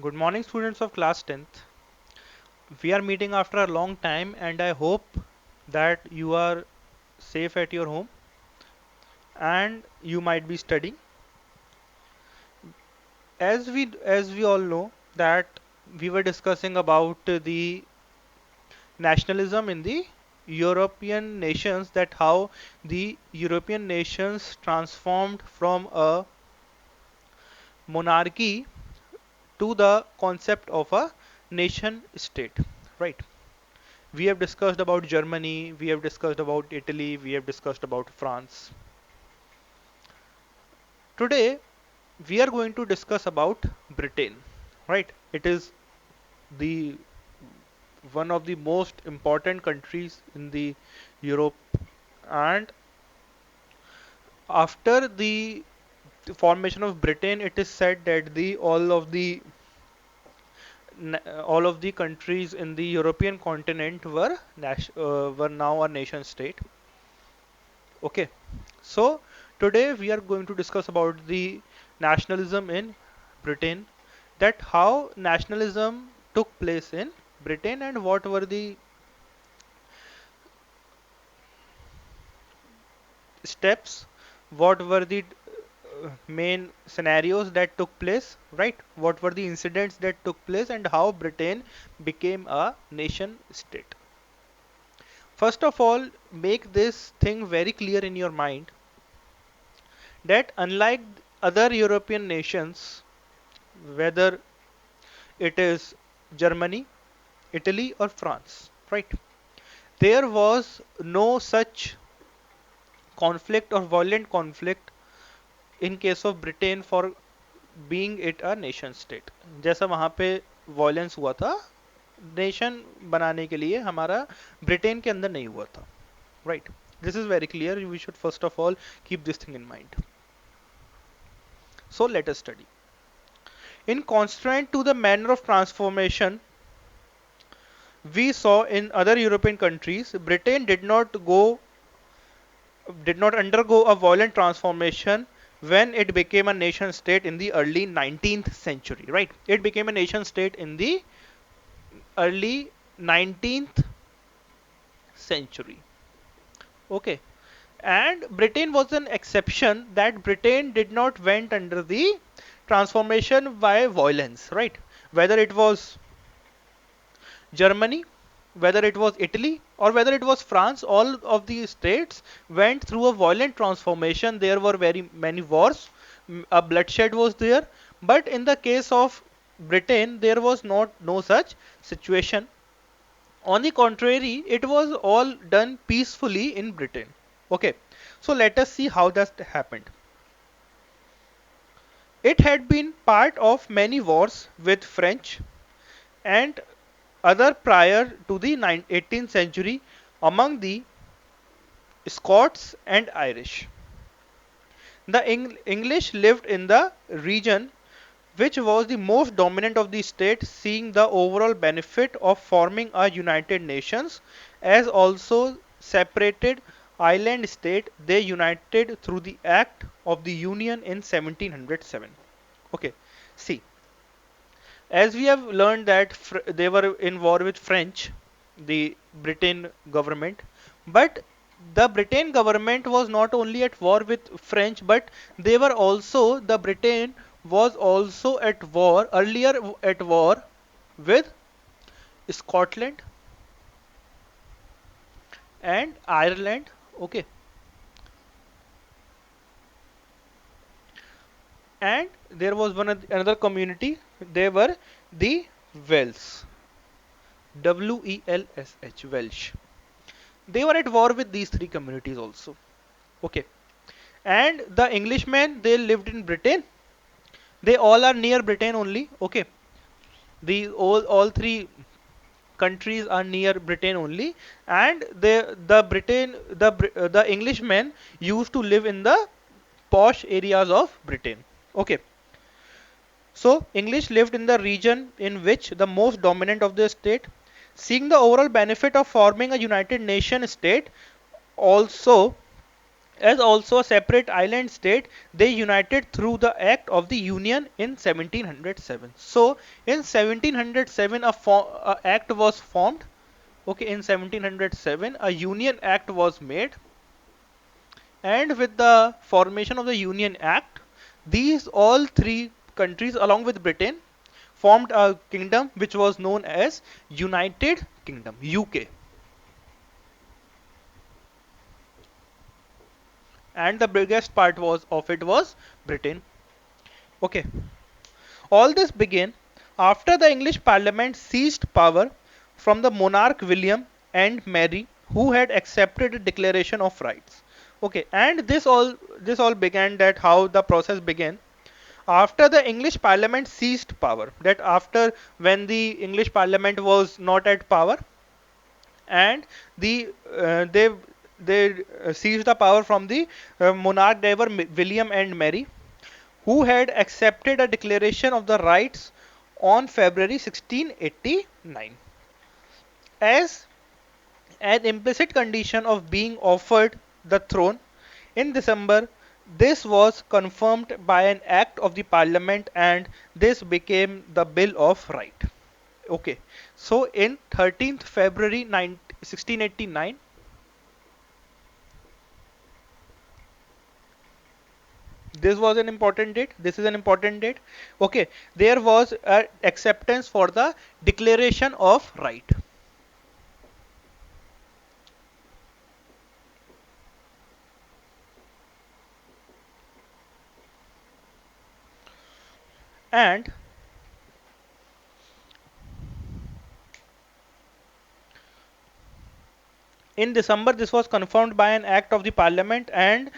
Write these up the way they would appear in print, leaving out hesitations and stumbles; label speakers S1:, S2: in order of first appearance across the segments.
S1: Good morning, students of class 10th. We are meeting after a long time, and I hope that you are safe at your home and you might be studying. As we all know that we were discussing about the nationalism in the European nations, that how the European nations transformed from a monarchy to the concept of a nation state, right? We have discussed about Germany, we have discussed about Italy, we have discussed about France. Today, we are going to discuss about Britain, right? It is the one of the most important countries in the Europe, and after the formation of Britain, it is said that the all of the countries in the European continent were now a nation state. Okay, so today we are going to discuss about the nationalism in Britain, that how nationalism took place in Britain and what were the steps, what were the main scenarios that took place, right? What were the incidents that took place and how Britain became a nation state. First of all, make this thing very clear in your mind that unlike other European nations, whether it is Germany, Italy, or France, right? There was no such conflict or violent conflict in case of Britain for being it a nation state. जैसा वहाँ पे violence हुआ था nation बनाने के लिए, हमारा Britain के अंदर नहीं हुआ था, right? This is very clear. We should first of all keep this thing in mind. So let us study. In contrast to the manner of transformation we saw in other European countries, Britain did not undergo a violent transformation when it became a nation state in the early 19th century, right? It became a nation state in the early 19th century. Okay. And Britain was an exception, that Britain did not went under the transformation by violence, right? Whether it was Germany, whether it was Italy, or whether it was France, all of these states went through a violent transformation. There were very many wars, a bloodshed was there. But in the case of Britain, there was not no such situation. On the contrary, it was all done peacefully in Britain. Okay, so let us see how that happened. It had been part of many wars with French and other prior to the 18th century among the Scots and Irish. The English lived in the region which was the most dominant of the state, seeing the overall benefit of forming a United Nations as also separated island state. They united through the Act of the Union in 1707. Okay, see, as we have learned that they were in war with French, the Britain government, but the Britain government was not only at war with French, but they were also, the Britain was also at war, earlier at war with Scotland and Ireland. Okay, and there was another community, they were the Welsh, Welsh, Welsh. They were at war with these three communities also. Okay, and the Englishmen, they lived in Britain. They all are near Britain only. Okay, the all three countries are near Britain only, and the Englishmen used to live in the posh areas of Britain. Okay, so English lived in the region in which the most dominant of the state, seeing the overall benefit of forming a United Nation state, also As also a separate island state, they united through the Act of the Union in 1707. So, in 1707, a act was formed. Okay, in 1707, a Union Act was made, and with the formation of the Union Act, these all three countries, along with Britain, formed a kingdom which was known as United Kingdom (UK), and the biggest part was of it was Britain. Okay, all this began after the English Parliament seized power from the monarch William and Mary, who had accepted a declaration of rights. Okay, and this all began, that how the process began after the English Parliament seized power. That after, when the English Parliament was not at power, and they seized the power from the monarch. They were William and Mary, who had accepted a declaration of the rights on February 1689 as an implicit condition of being offered the throne. In December, this was confirmed by an act of the parliament, and this became the Bill of Right. Okay, so in 13th February 1689, this was an important date. This is an important date. Okay, there was a acceptance for the declaration of right. And in December, this was confirmed by an act of the parliament, and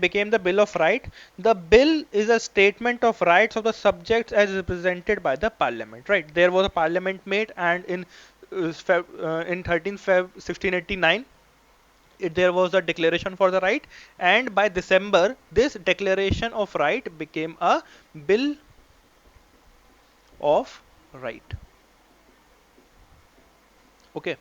S1: became the Bill of Right. The bill is a statement of rights of the subjects as represented by the parliament. Right, there was a parliament made, and in 13th Feb 1689, there was a declaration for the right, and by December, this declaration of right became a Bill of Right. Okay.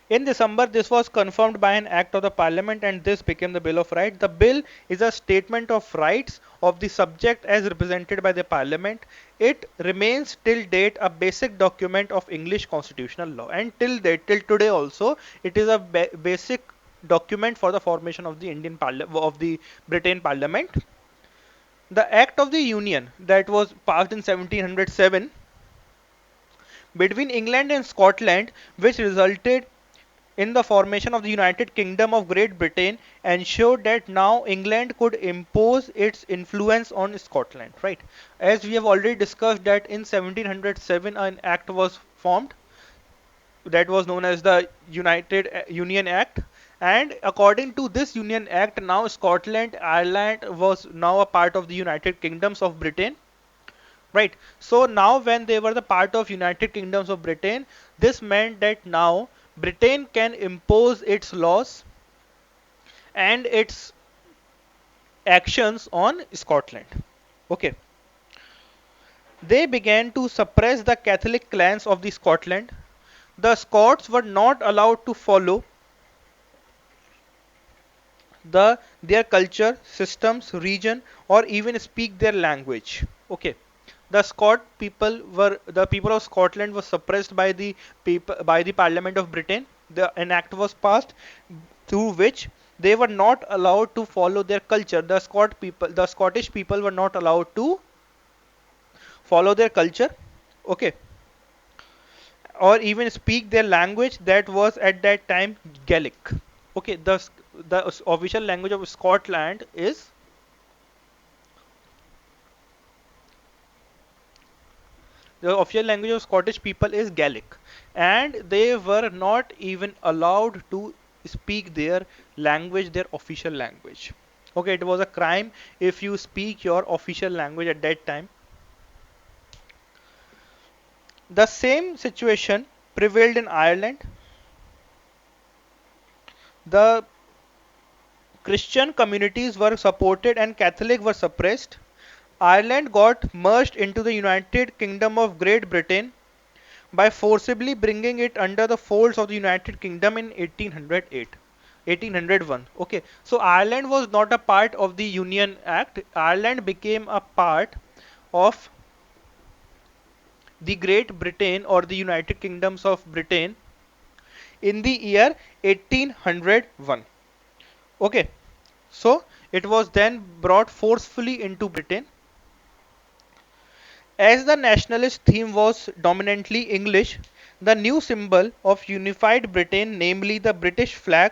S1: In December, this was confirmed by an act of the parliament, and this became the Bill of Rights. The bill is a statement of rights of the subject as represented by the parliament. It remains till date a basic document of English constitutional law, and till today also, it is a basic document for the formation of the of the Britain Parliament. The Act of the Union that was passed in 1707 between England and Scotland, which resulted in the formation of the United Kingdom of Great Britain, ensured that now England could impose its influence on Scotland. Right, as we have already discussed, that in 1707 an act was formed that was known as the United Union Act, and according to this Union Act, now Scotland, Ireland was now a part of the United Kingdoms of Britain. Right, so now when they were the part of United Kingdoms of Britain, this meant that now Britain can impose its laws and its actions on Scotland. Okay, they began to suppress the Catholic clans of the Scotland. The Scots were not allowed to follow their culture, systems, region, or even speak their language. Okay, the people of Scotland were suppressed by the people, by the Parliament of Britain. An act was passed through which they were not allowed to follow their culture. The Scottish people were not allowed to follow their culture. Okay, or even speak their language, that was at that time Gaelic. Okay, the official language of Scotland is the official language of Scottish people is Gaelic, and they were not even allowed to speak their language, their official language. Okay, it was a crime if you speak your official language at that time. The same situation prevailed in Ireland. The Christian communities were supported and Catholic were suppressed. Ireland got merged into the United Kingdom of Great Britain, by forcibly bringing it under the folds of the United Kingdom in 1808. 1801. Okay, so Ireland was not a part of the Union Act. Ireland became a part of the Great Britain or the United Kingdoms of Britain in the year 1801. Okay, so it was then brought forcefully into Britain. As the nationalist theme was dominantly English, the new symbol of unified Britain, namely the British flag,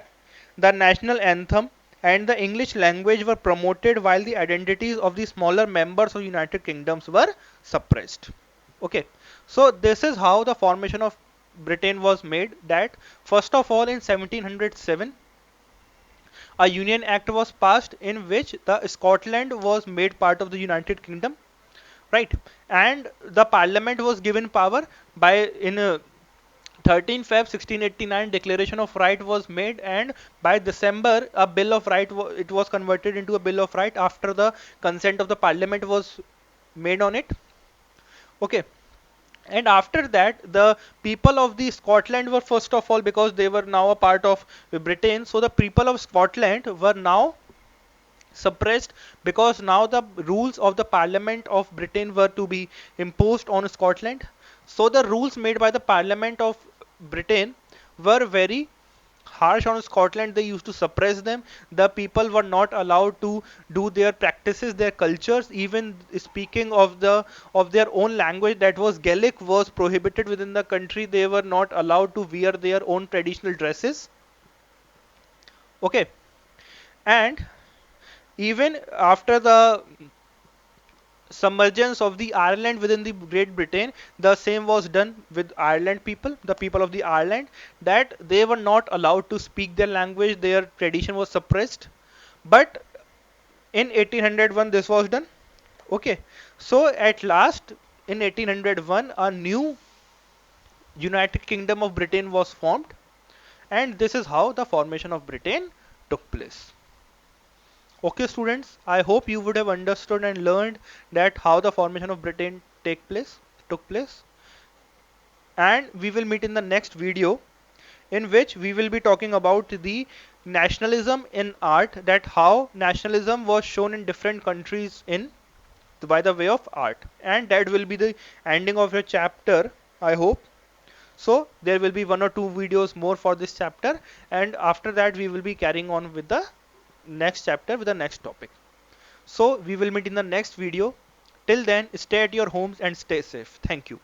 S1: the national anthem, and the English language were promoted while the identities of the smaller members of United Kingdoms were suppressed. Okay, so this is how the formation of Britain was made. That first of all, in 1707, a Union Act was passed in which the Scotland was made part of the United Kingdom, right? And the Parliament was given power by in 13 Feb 1689 Declaration of Right was made, and by December a Bill of Right it was converted into a Bill of Right after the consent of the Parliament was made on it. Okay, and after that the people of the Scotland were, first of all, because they were now a part of Britain, so the people of Scotland were now suppressed, because now the rules of the Parliament of Britain were to be imposed on Scotland. So the rules made by the Parliament of Britain were very harsh on Scotland. They used to suppress them. The people were not allowed to do their practices, their cultures. Even speaking of their own language, that was Gaelic, was prohibited within the country. They were not allowed to wear their own traditional dresses. Okay, and even after the submergence of the Ireland within the Great Britain, the same was done with Ireland people, the people of the Ireland, that they were not allowed to speak their language, their tradition was suppressed. But in 1801 this was done. Okay, so at last in 1801 a new United Kingdom of Britain was formed, and this is how the formation of Britain took place. Okay, students, I hope you would have understood and learned that how the formation of Britain took place, and we will meet in the next video in which we will be talking about the nationalism in art, that how nationalism was shown in different countries in by the way of art, and that will be the ending of your chapter, I hope. So there will be one or two videos more for this chapter, and after that we will be carrying on with the next chapter with the next topic. So we will meet in the next video. Till then, stay at your homes and stay safe. Thank you.